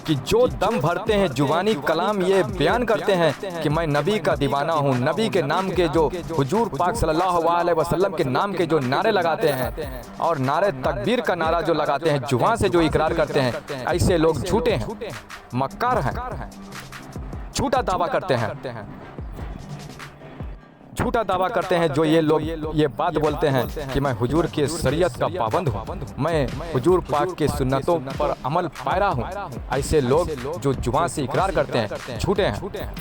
कि जो दम भरते हैं जुबानी कलाम ये बयान करते हैं कि मैं नबी का दीवाना हूँ, नबी के नाम के जो हुजूर पाक सल्लल्लाहु अलैहि वसल्लम के नाम के जो नारे लगाते हैं और नारे तकबीर का नारा जो लगाते हैं, जुबान से जो इकरार करते हैं, ऐसे लोग झूठे हैं, मक्कार हैं, झूठा दावा करते हैं, झूठा दावा करते हैं। जो ये लोग ये बात बोलते हैं कि मैं हुजूर के शरीयत का पाबंद हूँ, मैं हुजूर पाक के सुन्नतों पर अमल पैरा हूँ, ऐसे लोग जो जुबान से इकरार करते हैं झूठे हैं।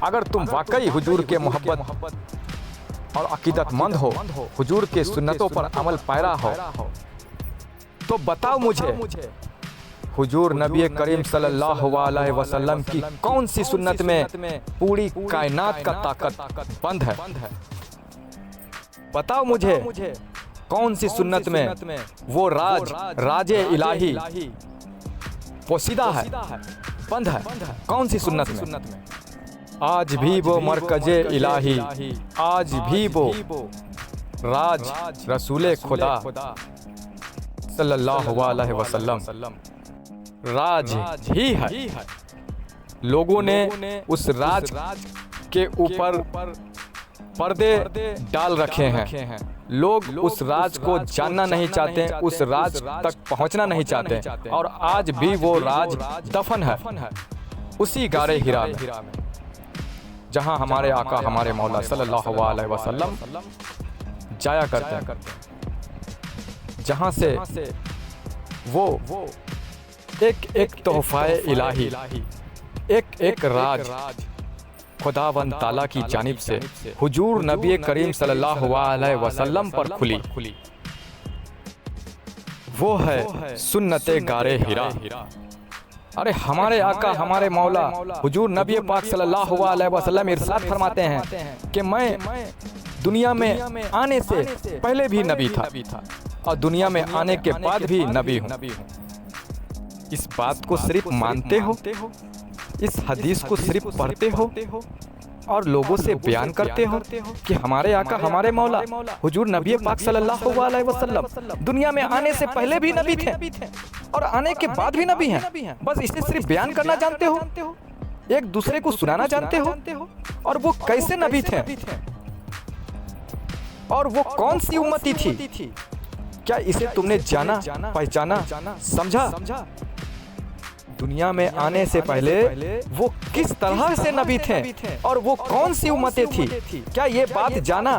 अगर तुम वाकई हुजूर के मोहब्बत और अकीदतमंद हो, हुजूर के सुन्नतों पर अमल पैरा हो, तो बताओ मुझे हुजूर नबी करीम सल्लल्लाहु अलैहि वसल्लम की कौन सी सुन्नत में पूरी कायनात का ताकत बंद है? बताओ मुझे कौन सी सुन्नत में वो राजे इलाही पोशीदा है, बंद है? कौन सी सुन्नत में? आज भी वो मरकजे इलाही, आज भी वो राज रसूले खुदा सल्लल्लाहु अलैहि वसल्लम राज ही है। लोगों ने उस राज के ऊपर पर्दे डाल रखे हैं। लोग उस राज को जानना नहीं चाहते, उस राज तक पहुंचना नहीं चाहते, और आज भी वो राज दफन है उसी गारे हिरा में, जहां हमारे आका हमारे मौला सल्लल्लाहु अलैहि वसल्लम जाया करते हैं, जहां से वो एक तोहफाए इलाही, एक राज खुदावंद ताला की जानिब से हुजूर नबी करीम सल्लल्लाहु अलैहि वसल्लम पर खुली। वो है सुन्नते गारे हिरा। अरे हमारे आका हमारे मौला हुजूर नबी पाक सल्लल्लाहु अलैहि वसल्लम इरशाद फरमाते हैं कि मैं दुनिया में आने से पहले भी नबी था और दुनिया में आने के बाद भी नबी हूँ। इस बात को सिर्फ मानते हो, इस हदीस को सिर्फ पढ़ते हो और लोगों से बयान करते हो कि हमारे आका हमारे मौला हुजूर नबी पाक सल्लल्लाहु अलैहि वसल्लम दुनिया में आने से पहले भी नबी थे और आने के बाद भी नबी हैं। बस इसे सिर्फ बयान करना जानते हो, एक दूसरे को सुनाना जानते हो। और वो कैसे नबी थे और वो कौन सी उम्मती थी, क्या इसे तुमने जाना, पहचाना, समझा? दुनिया में आने से पहले वो किस तरह से नबी थे और वो कौन सी उम्मतें थी, क्या ये बात जाना,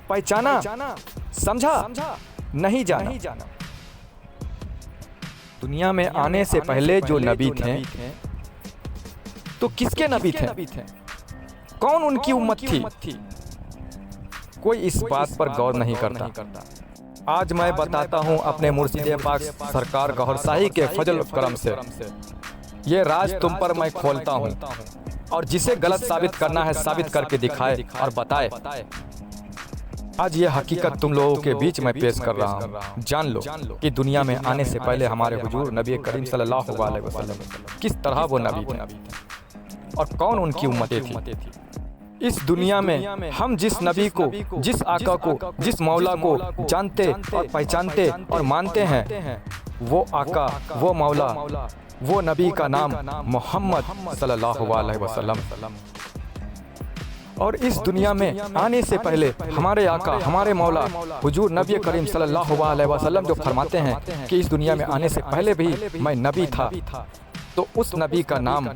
पहचाना, समझा? नहीं जाना। दुनिया में आने से पहले जो नबी थे तो किसके नबी थे, कौन उनकी उम्मत थी? कोई इस बात पर गौर नहीं करता। आज मैं बताता हूँ अपने मुर्शिद पाक सरकार गौहर शाही के फजल करम से, ये राज तुम पर मैं खोलता हूँ और जिसे गलत साबित करना है साबित करके दिखाए और बताए। आज ये हकीकत तुम लोगों के बीच में पेश कर रहा हूँ। जान लो कि दुनिया में आने से पहले हमारे हुजूर नबी करीम सल्लल्लाहु अलैहि वसल्लम किस तरह वो नबी थे और कौन उनकी उम्मतें थी। इस दुनिया में हम जिस नबी को, जिस आका को, जिस मौला को जानते और पहचानते और मानते हैं, वो आका, वो मौला, वो नबी का नाम मोहम्मद सल्लल्लाहु अलैहि वसल्लम। और इस दुनिया में आने से पहले हमारे आका हमारे मौला हुजूर नबी करीम सल्लल्लाहु अलैहि वसल्लम जो फरमाते हैं कि इस दुनिया में आने से पहले भी मैं नबी था, तो उस नबी का नाम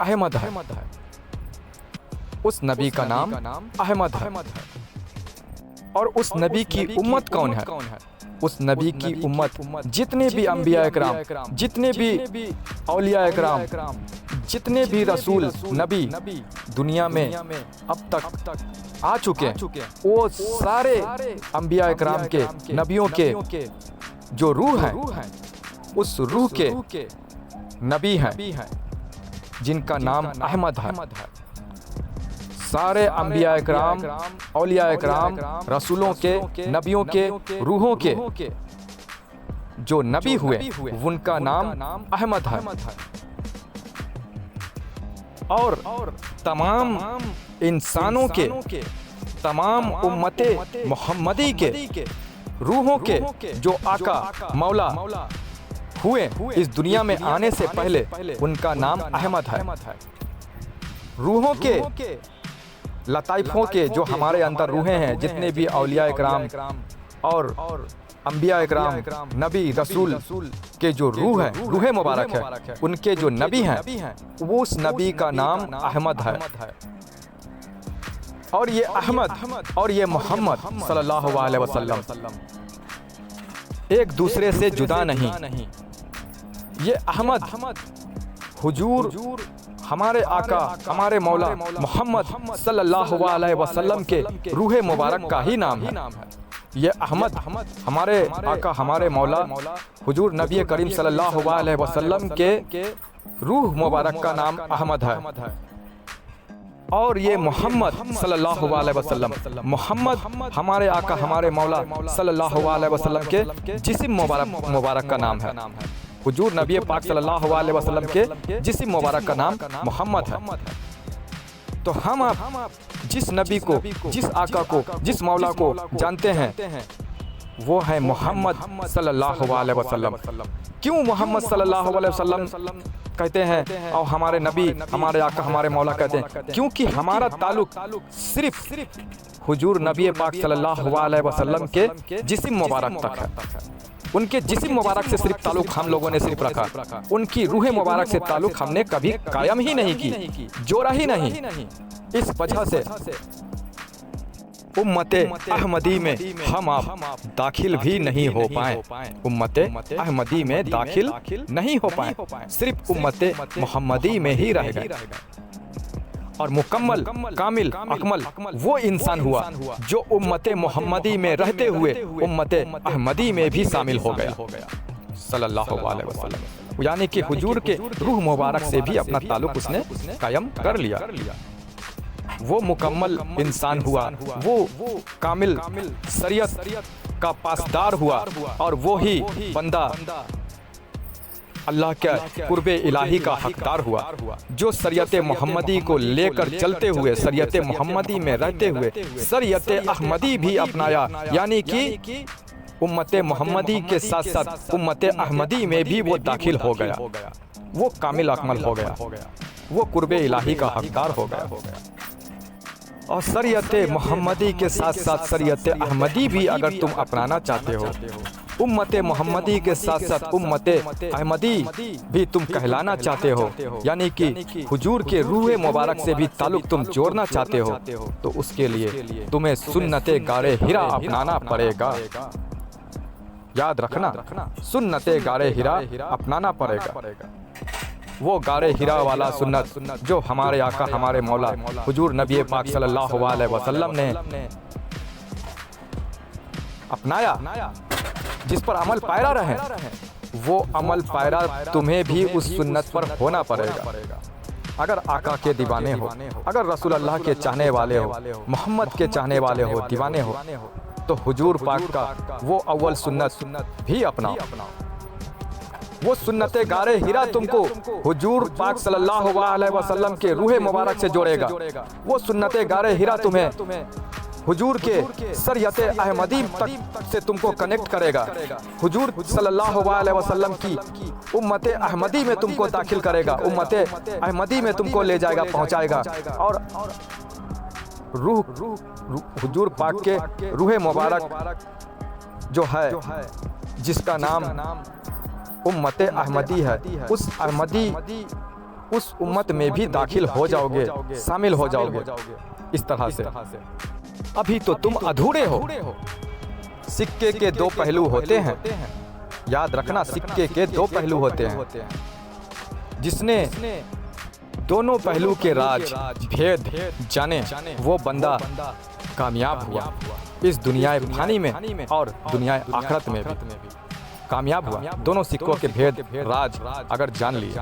अहमद है। उस नबी का नाम अहमद है। और उस नबी की उम्मत कौन है? उस नबी की उम्मत जितने भी अंबिया इकराम, जितने भी औलिया इकराम, जितने भी रसूल नबी दुनिया में अब तक आ चुके हैं, वो सारे अंबिया इकराम के, नबियों के जो रूह हैं, उस रूह के नबी हैं जिनका नाम अहमद है। सारे अंबिया इकराम, औलिया इकराम, रसूलों के, नबियों के, रूहों के जो नबी हुए उनका नाम अहमद है। और तमाम इंसानों के, तमाम उम्मते मोहम्मदी के रूहों के जो आका मौला हुए इस दुनिया में आने से पहले उनका नाम अहमद है। रूहों के लताइफों के जो हमारे अंदर रूहें हैं, जितने भी औलिया इकराम और अंबिया इकराम, नबी रसूल के जो रूह है, रूह मुबारक है, उनके जो नबी हैं, वो उस नबी का नाम अहमद है। और ये अहमद और ये मोहम्मद सल्लल्लाहु अलैहि वसल्लम एक दूसरे से जुदा नहीं। ये अहमद हुजूर हमारे आका, हमारे मौला मोहम्मद सल्लल्लाहु अलैहि वसल्लम के रूह मुबारक का ही नाम है। ये अहमद हमारे आका, हमारे मौला हुजूर नबी करीम सल्लल्लाहु अलैहि वसल्लम के रूह मुबारक का नाम अहमद है। और ये मोहम्मद सल्लल्लाहु अलैहि वसल्लम, मोहम्मद हमारे आका, हमारे मौला सल्लल्लाहु अलैहि वसल्लम के जिस्म मुबारक का नाम है। हुजूर नबी पाक सल्लल्लाहु अलैहि वसल्लम के जिस्म मुबारक का नाम मोहम्मद है। तो हम आप जिस नबी को, जिस आका को, जिस मौला को जानते हैं, वो है मोहम्मद सल्लल्लाहु अलैहि वसल्लम। क्यों मोहम्मद सल्लल्लाहु अलैहि वसल्लम कहते हैं और हमारे नबी, हमारे आका, हमारे मौला कहते हैं? क्योंकि हमारा ताल्लुक सिर्फ हुजूर नबी पाक सल्लल्लाहु अलैहि वसल्लम के जिस्म मुबारक तक है। उनके जिस्म मुबारक से सिर्फ ताल्लुक हम लोगों ने सिर्फ रखा, उनकी रूह मुबारक से ताल्लुक हमने कभी कायम ही नहीं की, जोड़ा ही नहीं। इस वजह से उम्मते अहमदी में हम आप दाखिल भी नहीं हो पाए, उम्मते अहमदी में दाखिल नहीं हो पाए, सिर्फ उम्मते मोहम्मदी में ही रह गए। और मुकम्मल, कामिल, अकमल वो इंसान हुआ जो उम्मते मोहम्मदी में रहते हुए उम्मते अहमदी में भी शामिल हो गया सल्लल्लाहु अलैहि वसल्लम। यानी कि हुजूर के रूह मुबारक से भी अपना ताल्लुक उसने कायम कर लिया। वो मुकम्मल इंसान हुआ, वो कामिल शरीयत का पासदार हुआ, और वो ही बंदा अल्लाह के कुर्बे इलाही का हकदार हुआ, जो शरीयत मोहम्मदी को लेकर चलते हुए, शरीयत मोहम्मदी में रहते हुए शरीयत अहमदी भी अपनाया। यानी कि उम्मत मोहम्मदी के साथ साथ उम्मत अहमदी में भी वो दाखिल हो गया, वो कामिल अकमल हो गया, वो कुर्बे इलाही का हकदार हो गया। और शरीयत मोहम्मदी के साथ साथ शरीयत अहमदी भी अगर तुम अपनाना चाहते हो, उम्मत मोहम्मदी के साथ साथ उम्मत अहमदी भी तुम कहलाना चाहते हो, यानी कि हुजूर के रूह मुबारक से भी ताल्लुक तुम जोड़ना चाहते हो, तो उसके लिए तुम्हें सुन्नते गारे हिरा अपनाना पड़ेगा। याद रखना, सुन्नते गारे हिरा अपनाना पड़ेगा। वो गारे हिरा वाला सुन्नत जो हमारे आका, हमारे मौला हुजूर नबी पाक सल्लल्लाहु अलैहि वसल्लम ने अपनाया, जिस पर अमल पायरा रहे, वो अमल पायरा तुम्हें भी उस सुन्नत पर होना पड़ेगा। अगर आका के दीवाने हो, अगर रसूल अल्लाह के चाहने वाले हो, मोहम्मद के चाहने वाले हो, दीवाने हो, तो हुजूर पाक का वो अव्वल सुन्नत भी अपनाओ। वो सुन्नते गारे हिरा तुमको हुजूर पाक सल्लल्लाहु अलैहि वसल्लम के रूह मुबारक से जोड़ेगा। वो सुन्नते गारे हिरा तुम्हें हुजूर के शरीयत अहमदी तक से तुमको कनेक्ट करेगा। हुजूर सल्लल्लाहु अलैहि वसल्लम की उम्मत अहमदी में तुमको दाखिल करेगा, उम्मत अहमदी में तुमको ले जाएगा, पहुंचाएगा। और हुजूर पाक के रूह मुबारक जो है, जिसका नाम उम्मत अहमदी है, उस अहमदी उस उम्मत में भी दाखिल हो जाओगे, शामिल हो जाओगे। इस तरह से अभी तो तुम अधूरे हो। सिक्के के दो पहलू होते हैं, याद रखना, सिक्के के दो पहलू होते हैं। जिसने दोनों पहलू के राज भेद जाने, वो बंदा कामयाब हुआ इस दुनिया फानी में और दुनिया आखिरत में भी कामयाब हुआ। दोनों सिक्कों के भेद राज अगर जान लिए।